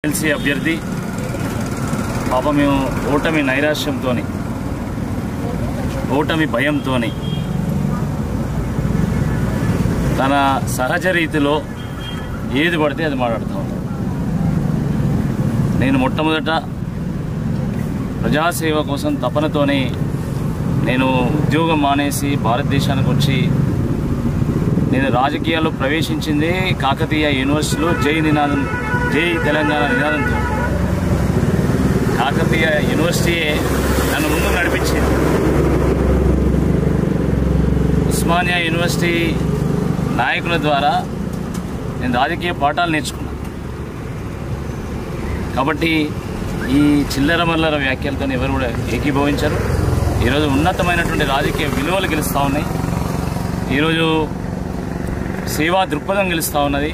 MLC అభ్యర్థి పాప మేము ఓటమి నైరాశ్యంతో ఓటమి భయంతో తన సహజ రీతిలో ఏది పడితే అది మాట్లాడుతాం. నేను మొట్టమొదట ప్రజాసేవ కోసం తపనతోనే నేను ఉద్యోగం మానేసి భారతదేశానికి వచ్చి నేను రాజకీయాల్లో ప్రవేశించింది కాకతీయ యూనివర్సిటీలో జై తెలంగాణ నినాదంతో. కాకతీయ యూనివర్సిటీయే నన్ను ముందుకు నడిపించింది. ఉస్మానియా యూనివర్సిటీ నాయకుల ద్వారా నేను రాజకీయ పాఠాలు నేర్చుకున్నాను. కాబట్టి ఈ చిల్లర మల్లర వ్యాఖ్యలతో ఎవరు కూడా ఏకీభవించారు. ఈరోజు ఉన్నతమైనటువంటి రాజకీయ విలువలు గెలుస్తూ ఉన్నాయి. ఈరోజు సేవా దృక్పథం గెలుస్తూ ఉన్నది.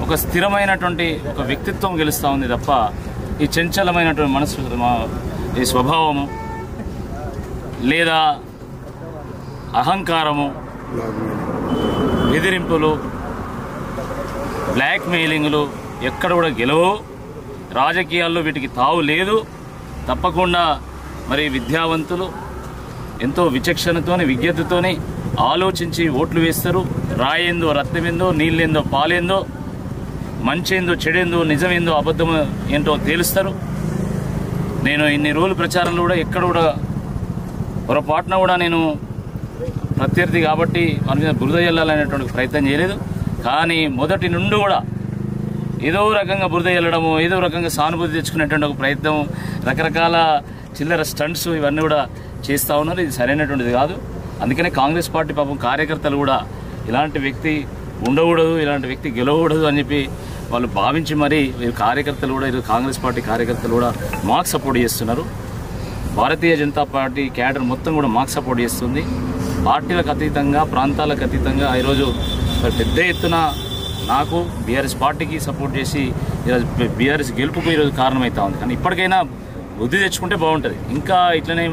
ఒక స్థిరమైనటువంటి ఒక వ్యక్తిత్వం గెలుస్తూ ఉంది తప్ప ఈ చంచలమైనటువంటి మనసు, ఈ స్వభావము లేదా అహంకారము, బెదిరింపులు, బ్లాక్మెయిలింగ్లు ఎక్కడ కూడా గెలవు. రాజకీయాల్లో వీటికి తావు లేదు. తప్పకుండా మరి విద్యావంతులు ఎంతో విచక్షణతోని విజ్ఞతతోని ఆలోచించి ఓట్లు వేస్తారు. రాయేందో రక్తమేందో, నీళ్ళేందో పాలేందో, మంచేందో చెడేందో, నిజమేందో అబద్ధం ఏంటో తేలుస్తారు. నేను ఇన్ని రోజులు ప్రచారంలో కూడా ఎక్కడ కూడా పొరపాటున కూడా నేను ప్రత్యర్థి కాబట్టి వారి మీద బురద జల్లాలనేటువంటి ప్రయత్నం చేయలేదు. కానీ మొదటి నుండి కూడా ఏదో రకంగా బురద జల్లడము, ఏదో రకంగా సానుభూతి తెచ్చుకునేటువంటి ఒక ప్రయత్నం, రకరకాల చిల్లర స్టంట్స్ ఇవన్నీ కూడా చేస్తూ ఉన్నారు. ఇది సరైనటువంటిది కాదు. అందుకనే కాంగ్రెస్ పార్టీ పాపం కార్యకర్తలు కూడా ఇలాంటి వ్యక్తి ఉండకూడదు, ఇలాంటి వ్యక్తి గెలవకూడదు అని చెప్పి వాళ్ళు భావించి మరి కార్యకర్తలు కూడా ఈరోజు కాంగ్రెస్ పార్టీ కార్యకర్తలు కూడా మాకు సపోర్ట్ చేస్తున్నారు. భారతీయ జనతా పార్టీ క్యాడర్ మొత్తం కూడా మాకు సపోర్ట్ చేస్తుంది. పార్టీలకు అతీతంగా, ప్రాంతాలకు అతీతంగా ఈరోజు పెద్ద ఎత్తున నాకు బీఆర్ఎస్ పార్టీకి సపోర్ట్ చేసి ఈరోజు బీఆర్ఎస్ గెలుపుకు ఈరోజు కారణమవుతా ఉంది. కానీ ఇప్పటికైనా బుద్ధి తెచ్చుకుంటే బాగుంటుంది. ఇంకా ఇట్లనే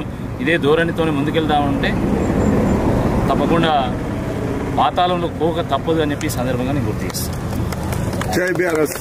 ఇదే ధోరణితో ముందుకెళ్తామంటే తప్పకుండా పాతాళంలో కోక తప్పదు అని చెప్పి సందర్భంగా నేను గుర్తు చేస్తాను. జై బీఆర్ఎస్.